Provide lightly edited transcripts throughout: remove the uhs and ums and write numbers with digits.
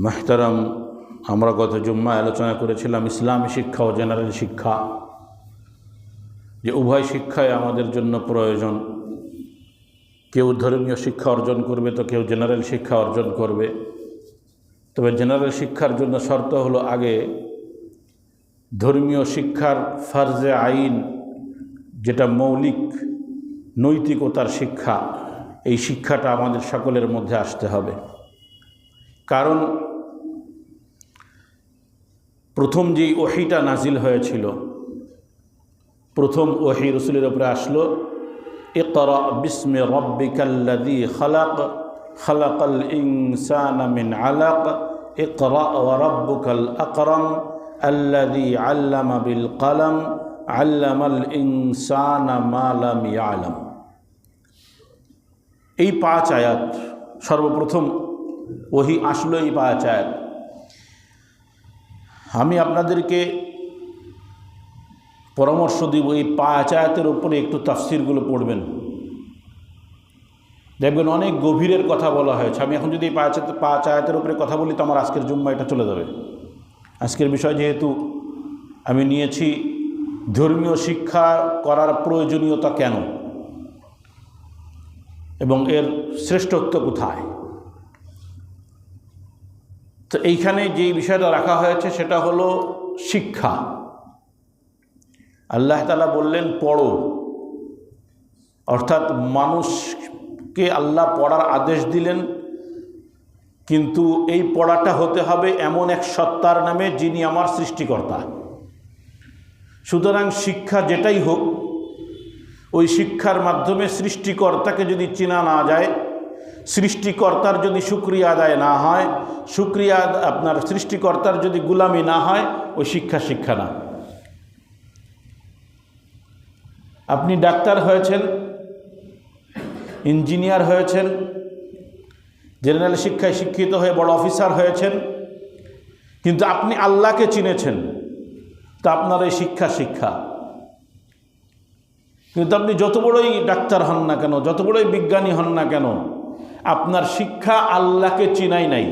محترم আমরা গত জুম্মায় আলোচনা করেছিলাম ইসলামী শিক্ষা ও জেনারেল শিক্ষা, যে উভয় শিক্ষাই আমাদের জন্য প্রয়োজন। কেউ ধর্মীয় শিক্ষা অর্জন করবে তো কেউ জেনারেল শিক্ষা অর্জন করবে। তবে জেনারেল শিক্ষার জন্য শর্ত হলো আগে ধর্মীয় শিক্ষার ফরজে আইন, যেটা মৌলিক নৈতিকতার শিক্ষা, এই শিক্ষাটা আমাদের সকলের মধ্যে আসতে হবে। কারণ প্রথম যেই ওহীটা নাজিল হয়েছিল, প্রথম ওহী রাসূলের উপরে আসলো, ইকরা বিসমি রাব্বিকাল্লাযী খালাক খালাকাল ইনসানা মিন আলাক ইকরা ওয়া রাব্বুকাল আকরাম আল্লাযী আল্লামা বিল কলম আল্লামাল ইনসানা মা লাম ইয়ালাম। এই 5 আয়াত সর্বপ্রথম ওহী আসলো, এই 5 আয়াত। আমি আপনাদেরকে পরামর্শ দিব এই 5 আয়াতের উপরে একটু তাফসিরগুলো পড়বেন, দেখবেন অনেক গভীরের কথা বলা হয়েছে। আমি এখন যদি এই 5 আয়াতের উপরে কথা বলি তো আমার আজকের জুম্মা এটা চলে যাবে। আজকের বিষয় যেহেতু আমি নিয়েছি ধর্মীয় শিক্ষা করার প্রয়োজনীয়তা কেন এবং এর শ্রেষ্ঠত্ব কোথায়, তো এইখানে যেই বিষয়টা রাখা হয়েছে সেটা হলো শিক্ষা। আল্লাহ তাআলা বললেন পড়ো, অর্থাৎ মানুষকে আল্লাহ পড়ার আদেশ দিলেন, কিন্তু এই পড়াটা হতে হবে এমন এক সত্তার নামে যিনি আমার সৃষ্টিকর্তা। সুতরাং শিক্ষা যেটাই হোক, ওই শিক্ষার মাধ্যমে সৃষ্টিকর্তাকে যদি চেনা না যায়, সৃষ্টিকর্তার যদি শুকরিয়া আদায় না হয়, আপনার সৃষ্টিকর্তার যদি গোলামি না হয়, ওই শিক্ষা শিক্ষা না। আপনি ডাক্তার হয়েছেন, ইঞ্জিনিয়ার হয়েছেন, জেনারেল শিক্ষায় শিক্ষিত হয়ে বড় অফিসার হয়েছেন, কিন্তু আপনি আল্লাহকে চিনেছেন, তা আপনার এই শিক্ষা শিক্ষা। কিন্তু আপনি যত বড়ই ডাক্তার হন না কেন, যত বড়ই বিজ্ঞানী হন না কেন, আপনার শিক্ষা আল্লাহকে চিনাই নাই,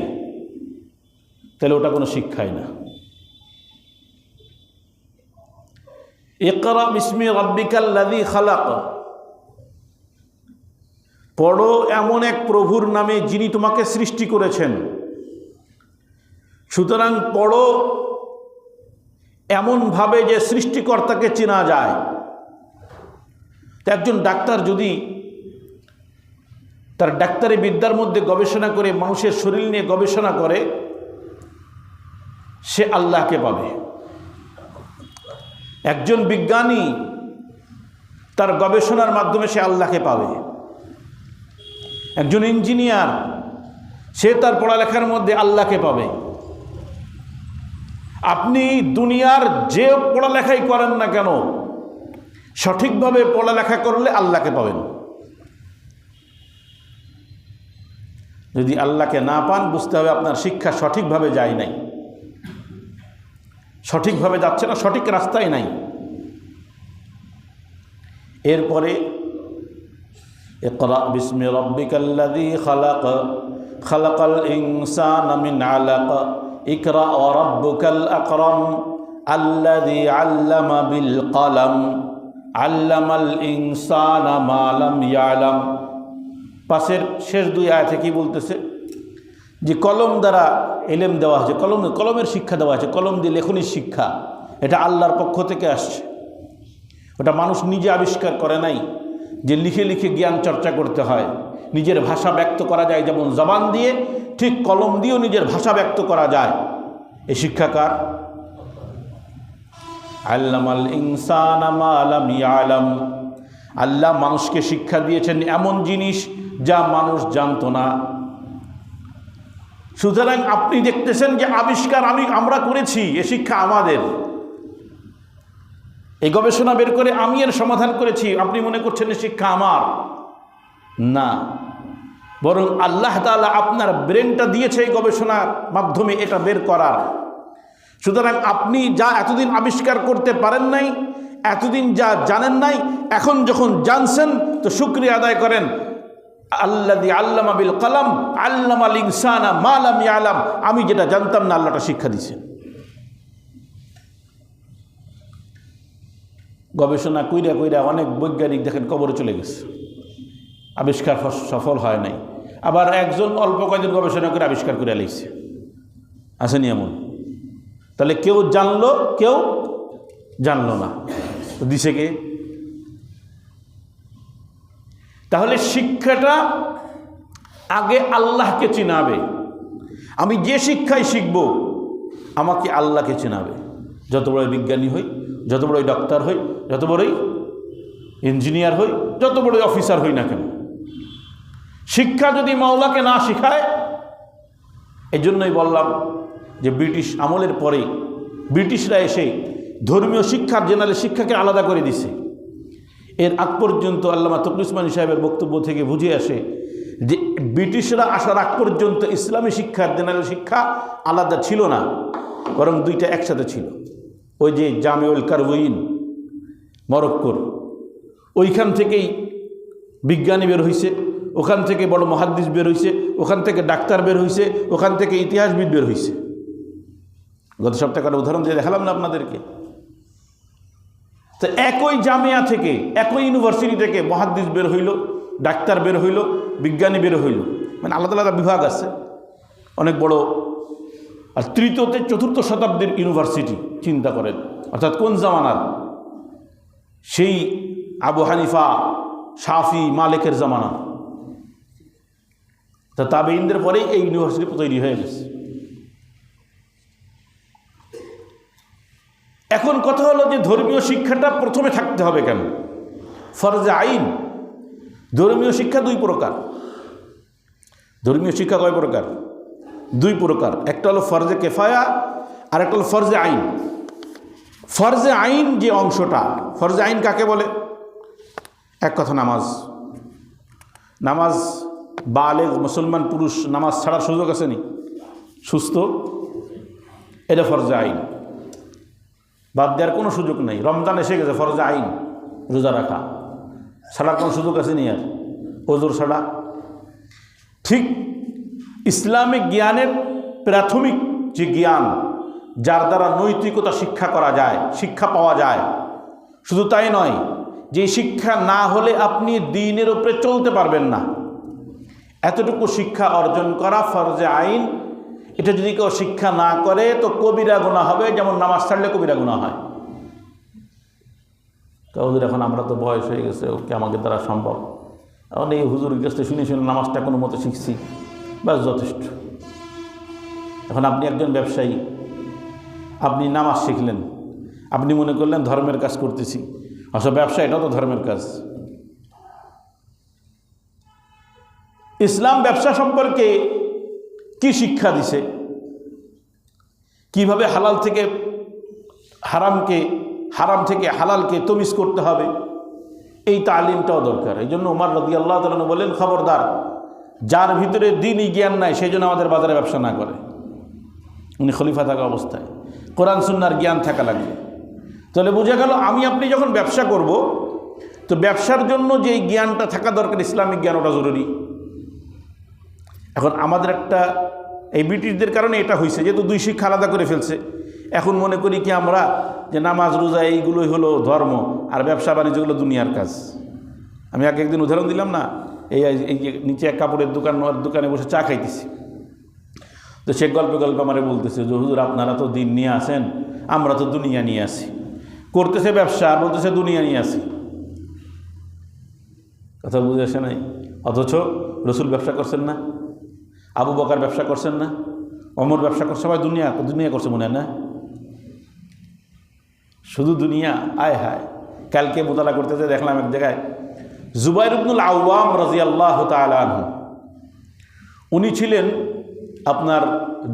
তাহলে ওটা কোনো শিক্ষাই না। ইকরা বিসমি রাব্বিকাল্লাযী খালাক, পড়ো এমন এক প্রভুর নামে যিনি তোমাকে সৃষ্টি করেছেন। সুতরাং পড়ো এমনভাবে যে সৃষ্টিকর্তাকে চেনা যায়। একজন ডাক্তার যদি তার ডাক্তারি বিদ্যার মধ্যে গবেষণা করে, মানুষের শরীর নিয়ে গবেষণা করে, সে আল্লাহকে পাবে। একজন বিজ্ঞানী তার গবেষণার মাধ্যমে সে আল্লাহকে পাবে। একজন ইঞ্জিনিয়ার সে তার পড়ালেখার মধ্যে আল্লাহকে পাবে। আপনি দুনিয়ার যে পড়ালেখাই করেন না কেন, সঠিকভাবে পড়ালেখা করলে আল্লাহকে পাবেন। যদি আল্লাহকে না পান, বুঝতে হবে আপনার শিক্ষা সঠিকভাবে যায় নাই, সঠিকভাবে যাচ্ছে না, সঠিক রাস্তায় নাই। এরপরে ইকরা বিসমি রাব্বিকাল্লাযী খালাক খালাকাল ইনসানা মিন আলাক ইকরা ওয়া রাব্বুকাল আকরাম আল্লাযী আল্লামা বিল কলম আল্লামাল ইনসানা মা লাম ইয়ালাম। পাশের শেষ 2 আয়াতে কি বলতেছে? যে কলম দ্বারা ইলম দেওয়া হয়েছে, কলমের শিক্ষা দেওয়া হয়েছে, কলম দিয়ে লেখনির শিক্ষা। এটা আল্লাহর পক্ষ থেকে আসছে, ওটা মানুষ নিজে আবিষ্কার করে নাই যে লিখে লিখে জ্ঞান চর্চা করতে হয়। নিজের ভাষা ব্যক্ত করা যায় যেমন জবান দিয়ে, ঠিক কলম দিয়েও নিজের ভাষা ব্যক্ত করা যায়। এই শিক্ষাকার আল্লামাল ইনসানা মা লাম ইয়ালাম, আল্লাহ মানুষকে শিক্ষা দিয়েছেন এমন জিনিস যা মানুষ জানতো না। সুতরাং আপনি দেখতেছেন যে আবিষ্কার আমরা করেছি, এ শিক্ষা আমাদের। এই গবেষণা বের করে আমি এর সমাধান করেছি, আপনি মনে করছেন এ শিক্ষা আমার না, বরং আল্লাহ তাআলা আপনার ব্রেনটা দিয়েছে এই গবেষণার মাধ্যমে এটা বের করার। সুতরাং আপনি যা এতদিন আবিষ্কার করতে পারেন নাই, এতদিন যা জানেন নাই, এখন যখন জানছেন তো শুকরিয়া আদায় করেন আল্লাযী আল্লামা বিল কলম আল্লামাল ইনসানা মা লাম ইয়ালাম, আমি যেটা জানতাম না আল্লাহটা শিক্ষা দিয়েছেন। গবেষণা কইরা কইরা অনেক বৈজ্ঞানিক দেখেন কবরে চলে গেছে, আবিষ্কার সফল হয় নাই। আবার একজন অল্প কয়েকজন গবেষণা করে আবিষ্কার করে লাইছে, আসেনি এমন? তাহলে কেউ জানলো, কেউ জানলো না, তো দিছে কে? তাহলে শিক্ষাটা আগে আল্লাহকে চিনাবে। আমি যে শিক্ষায় শিখব আমাকে আল্লাহকে চিনাবে। যত বড় বিজ্ঞানী হই, যত বড় ডাক্তার হই, যত বড়ই ইঞ্জিনিয়ার হই, যত বড় অফিসার হই না কেন, শিক্ষা যদি মাওলাকে না শিখায়, এই জন্যই বললাম যে ব্রিটিশ আমলের পরে ব্রিটিশরা এসে ধর্মীয় শিক্ষার জেনারেল শিক্ষাকে আলাদা করে দিছে। এর আগ পর্যন্ত আল্লামা তকলিউদ্দিন উসমানী সাহেবের বক্তব্য থেকে বুঝে আসে যে ব্রিটিশরা আসার আগ পর্যন্ত ইসলামী শিক্ষার জেনারেল শিক্ষা আলাদা ছিল না, বরং দুইটা একসাথে ছিল। ওই যে জামেউল কারওয়িন মরক্কোর, ওইখান থেকেই বিজ্ঞানী বের হয়েছে, ওখান থেকে বড় মুহাদ্দিস বের হয়েছে, ওখান থেকে ডাক্তার বের হয়েছে, ওখান থেকে ইতিহাসবিদ বের হয়েছে। গত সপ্তাহে একটা উদাহরণ দিয়ে দেখালাম না আপনাদেরকে? তো একই জামিয়া থেকে, একই ইউনিভার্সিটি থেকে মুহাদ্দিস বের হইল, ডাক্তার বের হইল, বিজ্ঞানী বের হইল, মানে আলাদা আলাদা বিভাগ আছে, অনেক বড়। আর তৃতীয়তে চতুর্থ শতাব্দীর ইউনিভার্সিটি, চিন্তা করেন, অর্থাৎ কোন জামানার? সেই আবু হানিফা, শাফি, মালিকের জামানা। তা তাবেঈনদের পরেই এই ইউনিভার্সিটি তৈরি হয়ে গেছে। এখন কথা হলো যে ধর্মীয় শিক্ষাটা প্রথমে থাকতে হবে কেন? ফরজে আইন। ধর্মীয় শিক্ষা দুই প্রকার। ধর্মীয় শিক্ষা কয় প্রকার? দুই প্রকার। একটা হলো ফরজে কেফায়া, আর একটা হলো ফরজে আইন। ফরজে আইন যে অংশটা, ফরজে আইন কাকে বলে? এক কথা নামাজ। নামাজ বালেগ মুসলমান পুরুষ নামাজ ছাড়ার সুযোগ আছে নি? সুস্থ, এটা ফরজে আইন, বাদ দেওয়ার কোনো সুযোগ নেই। রমজান এসে গেছে, ফরজে আইন রোজা রাখা, ছাড়ার কোনো সুযোগ আছে নি আর? ওজোর ছাড়া। ঠিক ইসলামিক জ্ঞানের প্রাথমিক যে জ্ঞান, যার দ্বারা নৈতিকতা শিক্ষা করা যায়, শিক্ষা পাওয়া যায়, শুধু তাই নয়, যে শিক্ষা না হলে আপনি দ্বীনের উপরে চলতে পারবেন না, এতটুকু শিক্ষা অর্জন করা ফরজে আইন। এটা যদি কেউ শিক্ষা না করে তো কবিরা গুনাহ হবে, যেমন নামাজ ছাড়লে কবিরা গুনাহ হয়। তো হুজুর এখন আমরা তো বয়স হয়ে গেছে, ওকে আমাদের দ্বারা সম্ভব, এখন এই হুজুরের কাছে শুনে শুনে নামাজটা কোনো মতো শিখছি, ব্যাস যথেষ্ট। এখন আপনি একজন ব্যবসায়ী, আপনি নামাজ শিখলেন, আপনি মনে করলেন ধর্মের কাজ করতেছি, আসলে ব্যবসা এটাও তো ধর্মের কাজ। ইসলাম ব্যবসা সম্পর্কে কি শিক্ষা দিছে, কিভাবে হালাল থেকে হারামকে, হারাম থেকে হালালকে তমিজ করতে হবে, এই তালিমটাও দরকার। এই জন্য ওমর রাদিয়াল্লাহু তাআলা আনহু বলেন, খবরদার যার ভিতরে দ্বীনি জ্ঞান নাই সেই জন্য আমাদের বাজারে ব্যবসা না করে। উনি খলিফা থাকা অবস্থায় কোরআন সুন্নাহর জ্ঞান থাকা লাগবে। তাহলে বোঝা গেল আমি আপনি যখন ব্যবসা করব, তো ব্যবসার জন্য যে জ্ঞানটা থাকা দরকার, ইসলামিক জ্ঞান, ওটা জরুরি। এখন আমাদের একটা, এই ব্রিটিশদের কারণে এটা হয়েছে, যেহেতু দুই শিক্ষা আলাদা করে ফেলছে। এখন মনে করি কি আমরা যে নামাজ রোজা এইগুলোই হলো ধর্ম, আর ব্যবসা বাণিজ্যগুলো দুনিয়ার কাজ। আমি একদিন উদাহরণ দিলাম না, এই যে নিচে এক কাপড়ের দোকান, ওর দোকানে বসে চা খাইতেছি, তো সে গল্পে গল্পে আমারে বলতেছে যে হুজুর আপনারা তো দিন নিয়ে আসেন, আমরা তো দুনিয়া নিয়ে আসি। করতেছে ব্যবসা, বলতেছে দুনিয়া নিয়ে আসি। কথা বুঝে আসে নাই? অথচ রসুল ব্যবসা করছেন না, আবু বকর ব্যবসা করছেন না, ওমর ব্যবসা করছে, সবাই দুনিয়া দুনিয়া করছে মনে হয় না? শুধু দুনিয়া। আয় হায়, কালকে মোতালা করতেছে দেখলাম এক জায়গায় জুবাইর ইবনুল আওয়াম রাদিয়াল্লাহু তাআলা আনহু, উনি ছিলেন আপনার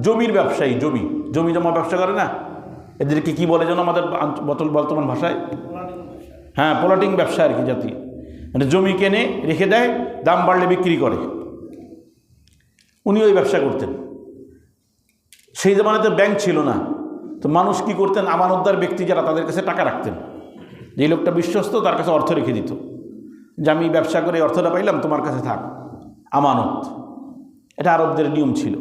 জমির ব্যবসায়ী। জমি জমা ব্যবসা করে না, এদেরকে কি বলে যেন আমাদের বর্তমান ভাষায়? হ্যাঁ, প্লটিং ব্যবসা আর কি জাতীয়। মানে জমি কেনে রেখে দেয়, দাম বাড়লে বিক্রি করে। উনি ওই ব্যবসা করতেন। সেই জামানাতে ব্যাংক ছিল না, তো মানুষ কি করতেন, আমানতদার ব্যক্তি যারা, তাদের কাছে টাকা রাখতেন। যেই লোকটা বিশ্বস্ত, তার কাছে অর্থ রেখে দিত, যে আমি ব্যবসা করে অর্থটা পাইলাম, তোমার কাছে থাক, আমানত, এটা আরবদের নিয়ম ছিল।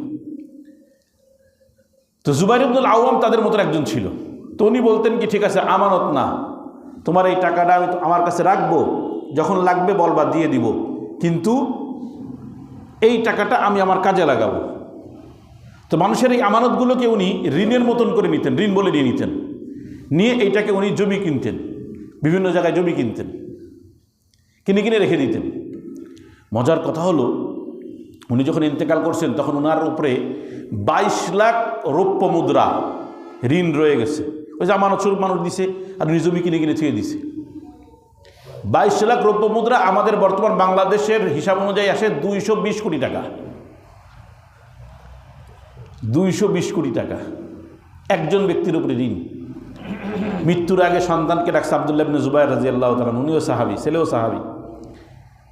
তো জুবাইর ইবনুল আওয়াম তাদের মতো একজন ছিল। তো উনি বলতেন কি, ঠিক আছে, আমানত না, তোমার এই টাকাটা আমি আমার কাছে রাখবো, যখন লাগবে বলবা দিয়ে দিব, কিন্তু এই টাকাটা আমি আমার কাজে লাগাবো। তো মানুষের এই আমানতগুলোকে উনি ঋণের মতন করে নিতেন, ঋণ বলে নিয়ে নিতেন, নিয়ে এইটাকে উনি জমি কিনতেন, বিভিন্ন জায়গায় জমি কিনতেন, কিনে কিনে রেখে দিতেন। মজার কথা হলো, উনি যখন ইন্তেকাল করছেন তখন ওনার উপরে 22 লাখ রৌপ্য মুদ্রা ঋণ রয়ে গেছে। ওই যে আমানত স্বরূপ মানুষ দিছে আর উনি জমি কিনে কিনে থুয়ে দিছে। 22 লাখ রৌপ্য মুদ্রা আমাদের বর্তমান বাংলাদেশের হিসাব অনুযায়ী আসে 220 কোটি টাকা। 220 কোটি টাকা একজন ব্যক্তির উপরে ঋণ। মৃত্যুর আগে সন্তানকে ডাকছে আব্দুল্লাহ ইবনে জুবাইর রাদিয়াল্লাহু তাআলা, উনিও সাহাবী, ছেলেও সাহাবী।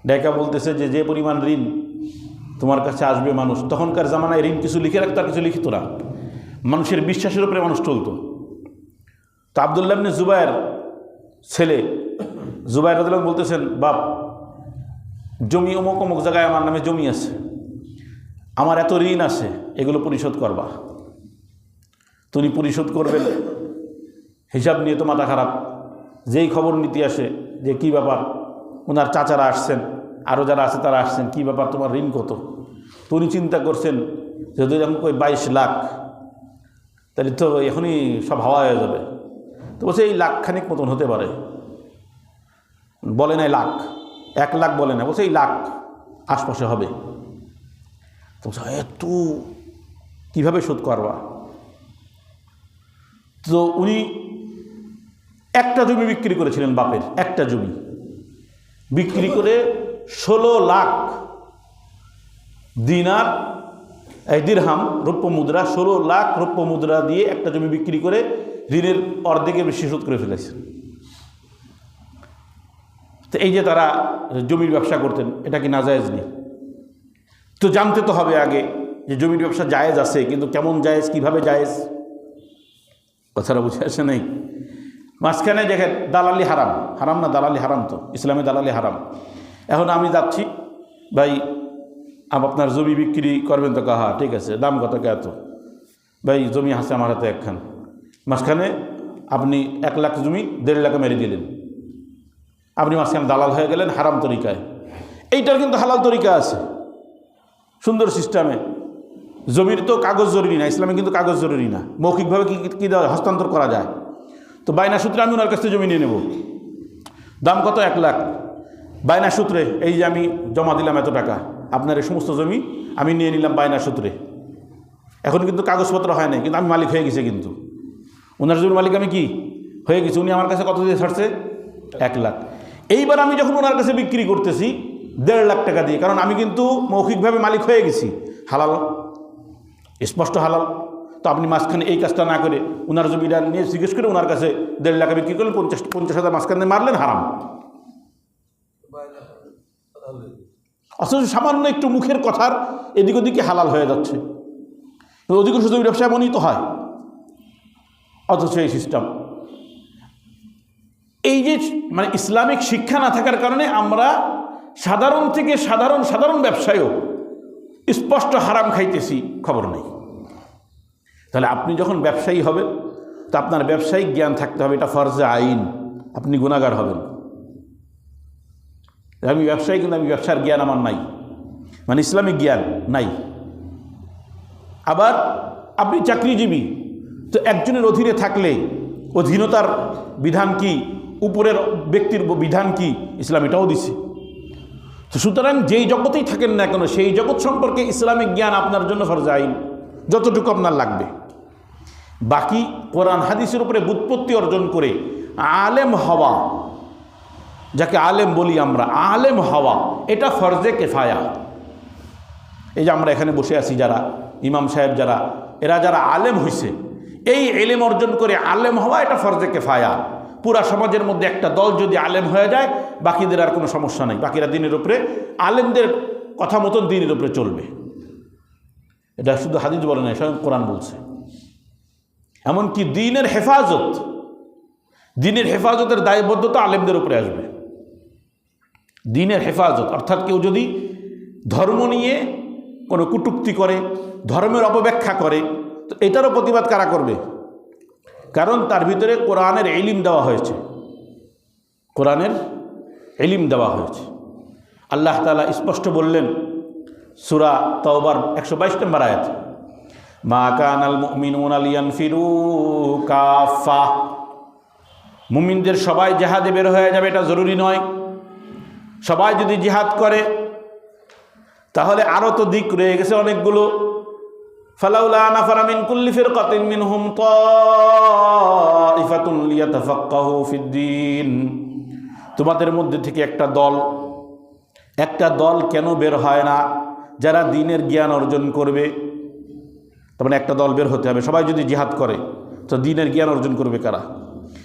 ডাকা বলতেছে যে যে পরিমাণ ঋণ তোমার কাছে আসবে মানুষ, তখনকার জামানায় ঋণ কিছু লিখে রাখতো আর কিছু লিখিত না, মানুষের বিশ্বাসের উপরে মানুষ চলতো। তো আব্দুল্লাহ ইবনে জুবাইর ছেলে জুবাইর রাদিয়াল্লাহু বলতেছেন, বাপ, জমি অমুক অমুক জায়গায় আমার নামে জমি আছে, আমার এত ঋণ আছে, এগুলো পরিশোধ করবা। তুমি পরিশোধ করবেন, হিসাব নিয়ে তো মাথা খারাপ। যেই খবর নিতে আসে যে কি ব্যাপার, ওনার চাচারা আসছেন, আরও যারা আছে তারা আসছেন, কি ব্যাপার তোমার ঋণ কত? তো উনি চিন্তা করছেন যদি আমি কই 22 লাখ, তাহলে তো এখনই সব হাওয়া হয়ে যাবে। তো বলছে এই লাখখানিক মতন হতে পারে। বলে নাই লাখ, 1 লাখ বলে না, বলছে এই লাখ আশপাশে হবে। তো বলছে এত কীভাবে শোধ করবা? তো উনি একটা জমি বিক্রি করেছিলেন, বাপের একটা জমি বিক্রি করে 16 লাখ দিনার, এই দিরহাম রৌপ্য মুদ্রা, 16 লাখ রৌপ্য মুদ্রা দিয়ে একটা জমি বিক্রি করে ঋণের অর্ধেকের বেশি শোধ করে ফেলেছেন। তো এই যে তারা জমির ব্যবসা করতেন, এটা কি নাজায়েজ নেই? তো জানতে তো হবে আগে যে জমির ব্যবসা জায়েজ আছে, কিন্তু কেমন জায়েজ, কিভাবে জায়েজ, কথাটা বুঝে আসে নাই। মাঝখানে দেখেন দালালি হারাম, হারাম না দালালি হারাম, তো ইসলামে দালালি হারাম। এখন আমি যাচ্ছি, ভাই আপনার জমি বিক্রি করবেন? তো কাহা ঠিক আছে, দাম কত? এত। ভাই জমি আছে আমার হাতে একখান। মাঝখানে আপনি 1 লাখ জমি 1.5 লাখে মেরে দিলেন, আপনি মাঝখানে দালাল হয়ে গেলেন হারাম তরিকায়। এইটার কিন্তু হালাল তরিকা আছে, সুন্দর সিস্টেমে। জমির তো কাগজ জরুরি না, ইসলামে কিন্তু কাগজ জরুরি না, মৌখিকভাবে কী দেওয়া হস্তান্তর করা যায়। তো বায়না সূত্রে আমি ওনার কাছ থেকে জমি নিয়ে নেব, দাম কত? 1 লাখ। বায়না সূত্রে এই যে আমি জমা দিলাম এত টাকা, আপনার এই সমস্ত জমি আমি নিয়ে নিলাম বায়না সূত্রে। এখন কিন্তু কাগজপত্র হয় নাই, কিন্তু আমি মালিক হয়ে গেছি, কিন্তু ওনার জমির মালিক আমি কি হয়ে গেছি। উনি আমার কাছে কত দিয়ে ছাড়ছে? 1 লাখ। এইবার আমি যখন ওনার কাছে বিক্রি করতেছি 1.5 লাখ টাকা দিয়ে, কারণ আমি কিন্তু মৌখিকভাবে মালিক হয়ে গেছি, হালাল, স্পষ্ট হালাল। তো আপনি মাঝখানে এই কাজটা না করে ওনার জমিটা নিয়ে জিজ্ঞেস করে ওনার কাছে 1.5 লাখে বিক্রি করলেন, 50,000 মাঝখানে মারলেন, হারাম। অথচ সামান্য একটু মুখের কথার এদিক ওদিকে হালাল হয়ে যাচ্ছে। অধিকাংশ জমি ব্যবসা এমনই তো হয়। অথচ এই সিস্টেম, এই যে মানে ইসলামিক শিক্ষা না থাকার কারণে আমরা সাধারণ থেকে সাধারণ ব্যবসায়ও স্পষ্ট হারাম খাইতেছি, খবর নেই। তাহলে আপনি যখন ব্যবসায়ী হবেন, তো আপনার ব্যবসায়িক জ্ঞান থাকতে হবে, এটা ফরজে আইন। আপনি গুনাহগার হবেন। আমি ব্যবসায়ী, কিন্তু আমি ব্যবসার জ্ঞান আমার নাই, মানে ইসলামিক জ্ঞান নাই। আবার আপনি চাকরিজীবী, তো একজনের অধীনে থাকলে অধীনতার বিধান কি, উপরের ব্যক্তির বিধান কি, ইসলাম এটাও দিছে। তো সুতরাং যেই জগতেই থাকেন না কেন, সেই জগৎ সম্পর্কে ইসলামিক জ্ঞান আপনার জন্য ফরজে আইন, যতটুকু আপনার লাগবে। বাকি কোরআন হাদিসের উপরে ব্যুৎপত্তি অর্জন করে আলেম হওয়া, যাকে আলেম বলি আমরা, আলেম হওয়া এটা ফরজে কেফায়া। এই যে আমরা এখানে বসে আছি, যারা ইমাম সাহেব যারা, এরা যারা আলেম হইছে, এই এলেম অর্জন করে আলেম হওয়া এটা ফরজে কেফায়া। পুরা সমাজের মধ্যে একটা দল যদি আলেম হয়ে যায়, বাকিদের আর কোনো সমস্যা নেই, বাকিরা দিনের উপরে, আলেমদের কথা মতন দিনের উপরে চলবে। এটা শুধু হাদিস বলে না, স্বয়ং কোরআন বলছে। এমনকি দিনের হেফাজতের দায়বদ্ধতা আলেমদের উপরে আসবে। দিনের হেফাজত অর্থাৎ কেউ যদি ধর্ম নিয়ে কোনো কটূক্তি করে, ধর্মের অপব্যাখ্যা করে, তো এটারও প্রতিবাদ কারা করবে? কারণ তার ভিতরে কোরআনের ইলম দেওয়া হয়েছে, কোরআনের ইলম দেওয়া হয়েছে। আল্লাহ তাআলা স্পষ্ট বললেন সূরা তাওবার 122 নম্বর আয়াত, মা কানাল মুমিনুনা লিয়ানফিরু কাফা, মুমিনদের সবাই জিহাদে বের হয়ে যাবে এটা জরুরি নয়। সবাই যদি জিহাদ করে তাহলে আরও তো দিক রয়ে গেছে অনেকগুলো। ফালাউলা নাফারা মিন কুল্লি ফিরকাতিন মিনহুম তাইফাতুন লিয়াতাফাক্কাহু ফিদ্দীন, তোমাদের মধ্যে থেকে একটা দল কেন বের হয় না যারা দ্বীনের জ্ঞান অর্জন করবে? তার মানে একটা দল বের হতে হবে। সবাই যদি জিহাদ করে তো দ্বীনের জ্ঞান অর্জন করবে কারা?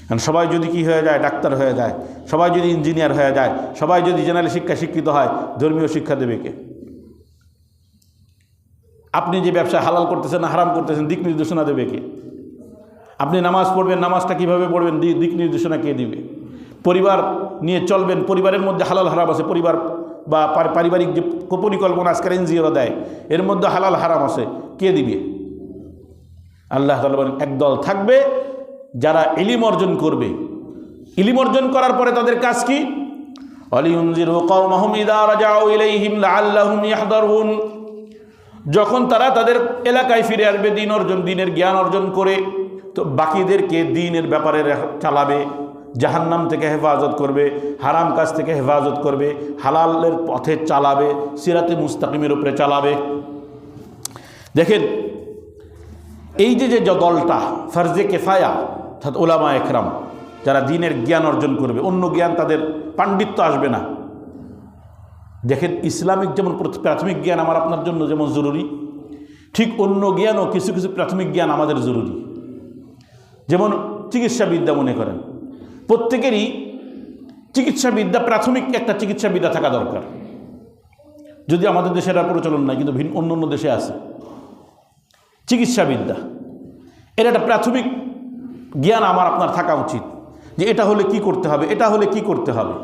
কারণ সবাই যদি কি হয়ে যায়, ডাক্তার হয়ে যায়, সবাই যদি ইঞ্জিনিয়ার হয়ে যায়, সবাই যদি জেনারেল শিক্ষা শিক্ষিত হয়, ধর্মীয় শিক্ষা দেবে কে? আপনি যে ব্যবসা হালাল করতেছেন না হারাম করতেছেন, দিক নির্দেশনা দেবে কে? আপনি নামাজ পড়বেন, নামাজটা কীভাবে পড়বেন, দিক নির্দেশনা কে দিবে? পরিবার নিয়ে চলবেন, পরিবারের মধ্যে হালাল হারাম আছে, পরিবার বা পারিবারিক যে পরিকল্পনা আজকের এনজিওরা দেয় এর মধ্যে হালাল হারাম আছে, কে দিবে? আল্লাহ তাআলা বলেন একদল থাকবে যারা ইলম অর্জন করবে। ইলম অর্জন করার পরে তাদের কাজ কি? ওয়ালিউনজিরু কওমাহুম ইযা রাজাউ ইলাইহিম লাআল্লাহুম ইয়াহদারুন, যখন তারা তাদের এলাকায় ফিরে আসবে দ্বীনের জ্ঞান অর্জন করে, তো বাকিদেরকে দ্বীনের ব্যাপারে চালাবে, জাহান্নাম থেকে হেফাজত করবে, হারাম কাজ থেকে হেফাজত করবে, হালালের পথে চালাবে, সিরাতে মুস্তাকিমের উপরে চালাবে। দেখেন এই যে দলটা ফরজে কেফায়া অর্থাৎ উলামা একরাম যারা দ্বীনের জ্ঞান অর্জন করবে, অন্য জ্ঞান তাদের পাণ্ডিত্য আসবে না। দেখেন ইসলামিক যেমন প্রাথমিক জ্ঞান আমার আপনার জন্য যেমন জরুরি, ঠিক অন্য জ্ঞানও কিছু কিছু প্রাথমিক জ্ঞান আমাদের জরুরি। যেমন চিকিৎসাবিদ্যা, মনে করেন প্রত্যেকেরই চিকিৎসাবিদ্যা, প্রাথমিক একটা চিকিৎসাবিদ্যা থাকা দরকার। যদি আমাদের দেশে এটা প্রচলন নাই, কিন্তু অন্য অন্য দেশে আছে। চিকিৎসাবিদ্যা এর একটা প্রাথমিক জ্ঞান আমার আপনার থাকা উচিত, যে এটা হলে কি করতে হবে, এটা হলে কি করতে হবে।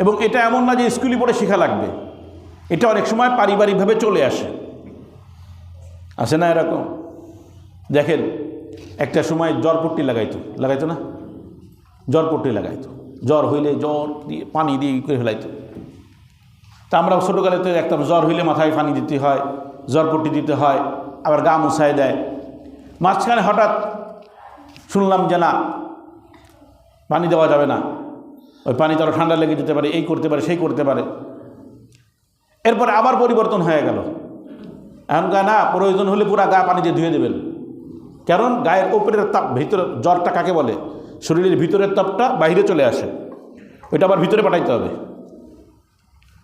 এবং এটা এমন না যে স্কুলে পড়ে শেখা লাগবে, এটা অনেক সময় পারিবারিকভাবে চলে আসে না এরকম? দেখেন একটা সময় জ্বরপট্টি লাগাইতো না, জ্বরপট্টি লাগাইতো, জ্বর হইলে জ্বর দিয়ে পানি দিয়ে করে ফেলাইতো। তা আমরা ছোটোকালেতে দেখতাম জ্বর হইলে মাথায় পানি দিতে হয়, জ্বরপট্টি দিতে হয়, আবার গা মুছায় দেয়। মাঝখানে হঠাৎ শুনলাম যে না, পানি দেওয়া যাবে না, ওই পানি তারা ঠান্ডা লেগে যেতে পারে, এই করতে পারে, সেই করতে পারে। এরপরে আবার পরিবর্তন হয়ে গেল, এখন গা না, প্রয়োজন হলে পুরা গা পানি দিয়ে ধুয়ে দেবেন। কারণ গায়ের ওপরের তাপ, ভিতরে জ্বরটা কাকে বলে, শরীরের ভিতরের তাপটা বাইরে চলে আসে, ওইটা আবার ভিতরে পাঠাইতে হবে।